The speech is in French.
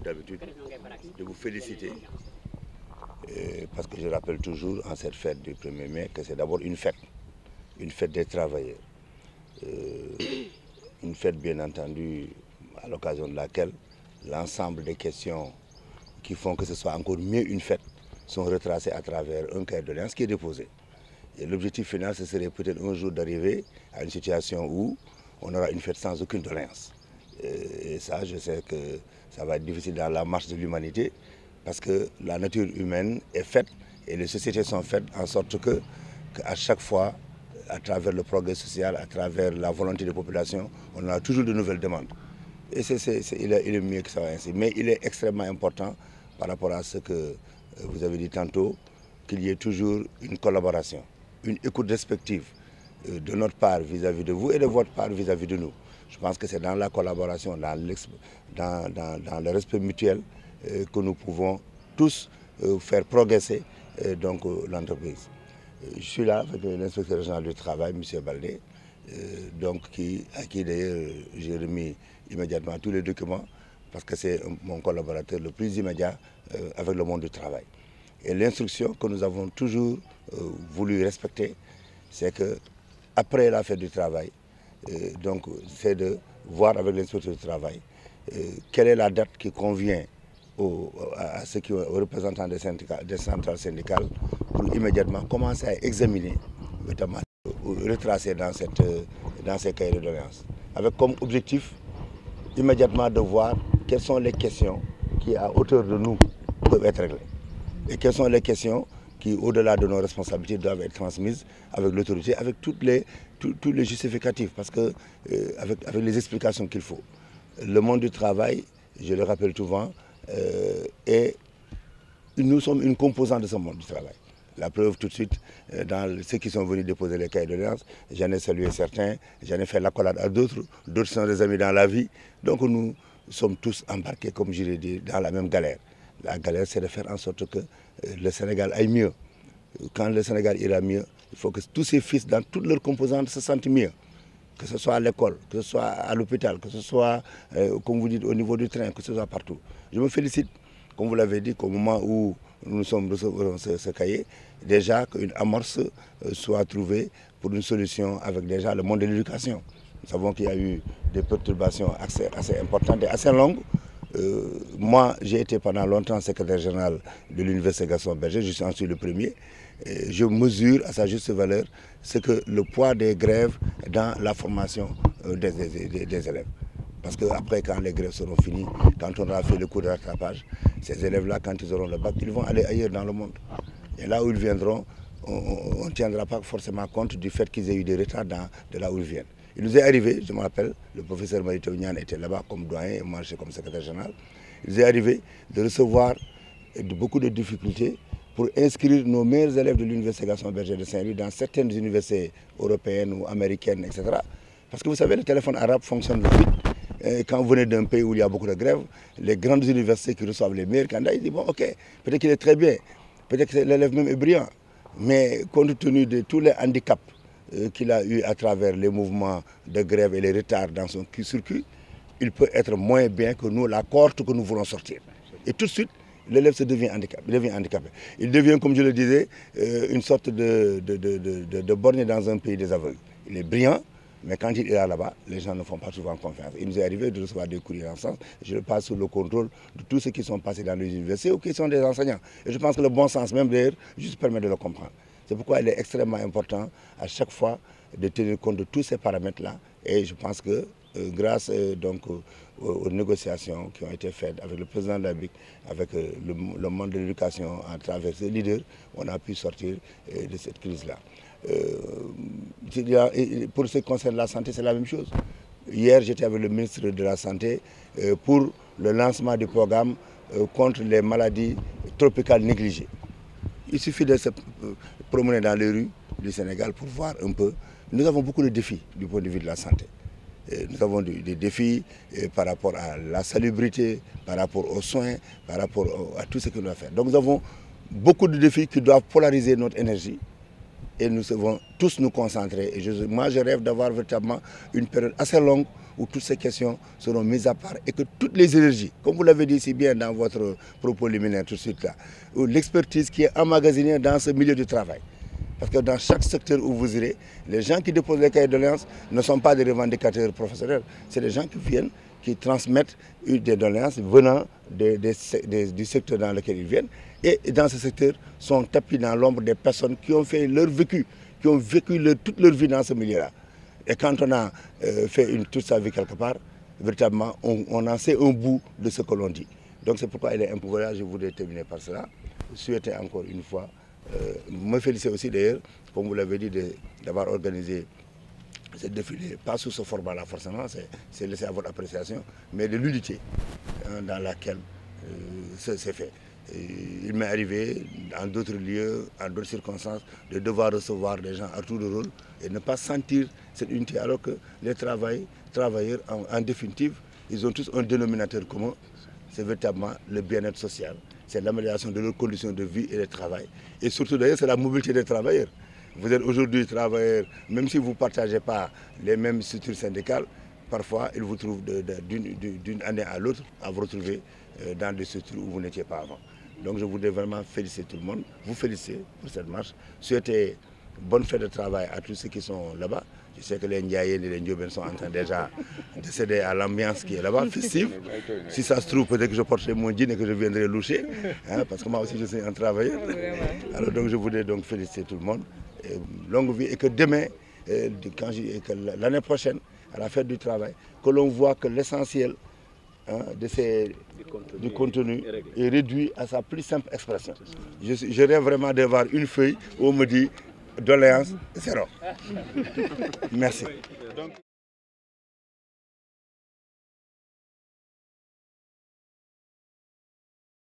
d'habitude, de vous féliciter. Parce que je rappelle toujours en cette fête du 1er mai que c'est d'abord une fête des travailleurs. Une fête bien entendu à l'occasion de laquelle l'ensemble des questions qui font que ce soit encore mieux une fête sont retracées à travers un cahier de doléances qui est déposé. Et l'objectif final, ce serait peut-être un jour d'arriver à une situation où on aura une fête sans aucune doléance. Et ça, je sais que ça va être difficile dans la marche de l'humanité parce que la nature humaine est faite et les sociétés sont faites en sorte qu'à chaque fois, à travers le progrès social, à travers la volonté des populations, on a toujours de nouvelles demandes. Et il est mieux que ça ainsi. Mais il est extrêmement important par rapport à ce que vous avez dit tantôt, qu'il y ait toujours une collaboration, une écoute respective de notre part vis-à-vis de vous et de votre part vis-à-vis de nous. Je pense que c'est dans la collaboration, dans le respect mutuel que nous pouvons tous faire progresser l'entreprise. Je suis là avec l'inspecteur régional du travail, M. Baldé, à qui d'ailleurs j'ai remis immédiatement tous les documents parce que c'est mon collaborateur le plus immédiat avec le monde du travail. Et l'instruction que nous avons toujours voulu respecter, c'est qu'après la fête du travail, c'est de voir avec l'inspecteur du travail quelle est la date qui convient aux représentants des centrales syndicales pour immédiatement commencer à examiner, notamment retracer dans ces cahiers de doléances, avec comme objectif immédiatement de voir quelles sont les questions qui, à hauteur de nous, peuvent être réglées. Et quelles sont les questions qui, au-delà de nos responsabilités, doivent être transmises avec l'autorité, avec tous les justificatifs, parce que, avec les explications qu'il faut. Le monde du travail, je le rappelle souvent, nous sommes une composante de ce monde du travail. La preuve tout de suite, dans ceux qui sont venus déposer les cahiers de doléances, j'en ai salué certains, j'en ai fait l'accolade à d'autres, d'autres sont des amis dans la vie. Donc nous sommes tous embarqués, comme je l'ai dit, dans la même galère. La galère, c'est de faire en sorte que le Sénégal aille mieux. Quand le Sénégal ira mieux, il faut que tous ses fils, dans toutes leurs composantes, se sentent mieux. Que ce soit à l'école, que ce soit à l'hôpital, que ce soit, comme vous dites, au niveau du train, que ce soit partout. Je me félicite, comme vous l'avez dit, qu'au moment où nous sommes recevoir ce cahier, déjà qu'une amorce soit trouvée pour une solution avec déjà le monde de l'éducation. Nous savons qu'il y a eu des perturbations assez importantes et assez longues. Moi, j'ai été pendant longtemps secrétaire général de l'Université Gaston Berger, je suis ensuite le premier. Je mesure à sa juste valeur ce que le poids des grèves dans la formation des élèves. Parce qu'après, quand les grèves seront finies, quand on aura fait le cours de rattrapage, ces élèves-là, quand ils auront le bac, ils vont aller ailleurs dans le monde. Et là où ils viendront, on ne tiendra pas forcément compte du fait qu'ils aient eu des retards de là où ils viennent. Il nous est arrivé, je me rappelle, le professeur Marito Nian était là-bas comme doyen et moi j'étais comme secrétaire général. Il nous est arrivé de recevoir beaucoup de difficultés pour inscrire nos meilleurs élèves de l'Université Gaston Berger de Saint-Louis dans certaines universités européennes ou américaines, etc. Parce que vous savez, le téléphone arabe fonctionne vite. Et quand vous venez d'un pays où il y a beaucoup de grèves, les grandes universités qui reçoivent les meilleurs candidats, ils disent, bon, ok, peut-être qu'il est très bien, peut-être que l'élève même est brillant, mais compte tenu de tous les handicaps qu'il a eu à travers les mouvements de grève et les retards dans son circuit, il peut être moins bien que nous, la cohorte que nous voulons sortir. Et tout de suite, l'élève devient handicapé. Il devient, comme je le disais, une sorte de borgne dans un pays des aveugles. Il est brillant, mais quand il est là-bas, les gens ne font pas souvent confiance. Il nous est arrivé de recevoir des courriers en ce sens. Je le passe sous le contrôle de tous ceux qui sont passés dans les universités ou qui sont des enseignants. Et je pense que le bon sens même d'ailleurs juste permet de le comprendre. C'est pourquoi il est extrêmement important à chaque fois de tenir compte de tous ces paramètres-là. Et je pense que grâce aux négociations qui ont été faites avec le président de la BIC, avec le monde de l'éducation à travers ses leaders, on a pu sortir de cette crise-là. Pour ce qui concerne la santé, c'est la même chose. Hier, j'étais avec le ministre de la Santé pour le lancement du programme contre les maladies tropicales négligées. Il suffit de se promener dans les rues du Sénégal pour voir un peu. Nous avons beaucoup de défis du point de vue de la santé. Nous avons des défis par rapport à la salubrité, par rapport aux soins, par rapport à tout ce que nous doit faire. Donc nous avons beaucoup de défis qui doivent polariser notre énergie et nous devons tous nous concentrer. Et moi je rêve d'avoir véritablement une période assez longue où toutes ces questions seront mises à part et que toutes les énergies, comme vous l'avez dit si bien dans votre propos liminaire tout de suite là, l'expertise qui est emmagasinée dans ce milieu du travail. Parce que dans chaque secteur où vous irez, les gens qui déposent les cahiers de doléances ne sont pas des revendicateurs professionnels, c'est des gens qui viennent, qui transmettent des doléances venant du secteur dans lequel ils viennent. Et dans ce secteur sont tapis dans l'ombre des personnes qui ont fait leur vécu, qui ont vécu toute leur vie dans ce milieu-là. Et quand on a fait toute sa vie quelque part, véritablement, on en sait un bout de ce que l'on dit. Donc c'est pourquoi il est important. Voilà, je voudrais terminer par cela. Souhaiter encore une fois, me féliciter aussi d'ailleurs, comme vous l'avez dit, d'avoir organisé ce défilé, pas sous ce format-là forcément, c'est laissé à votre appréciation, mais de l'unité dans laquelle c'est fait. Il m'est arrivé, dans d'autres lieux, en d'autres circonstances, de devoir recevoir des gens à tour de rôle et ne pas sentir cette unité, alors que les travailleurs, en définitive, ils ont tous un dénominateur commun, c'est véritablement le bien-être social, c'est l'amélioration de leurs conditions de vie et de travail. Et surtout d'ailleurs, c'est la mobilité des travailleurs. Vous êtes aujourd'hui travailleur, même si vous ne partagez pas les mêmes structures syndicales, parfois ils vous trouvent d'une année à l'autre à vous retrouver dans des structures où vous n'étiez pas avant. Donc je voudrais vraiment féliciter tout le monde, vous féliciter pour cette marche, souhaiter bonne fête de travail à tous ceux qui sont là-bas. Je sais que les Ndiayen et les Ndioben sont en train déjà de céder à l'ambiance qui est là-bas, festive. Si ça se trouve, peut-être que je porterai mon jean et que je viendrai loucher, hein, parce que moi aussi je suis un travailleur. Alors donc je voudrais donc féliciter tout le monde, et longue vie, et que demain, l'année prochaine, à la fête du travail, que l'on voit que l'essentiel du contenu est réduit à sa plus simple expression. Je rêve vraiment d'avoir une feuille où on me dit doléance zéro. Merci.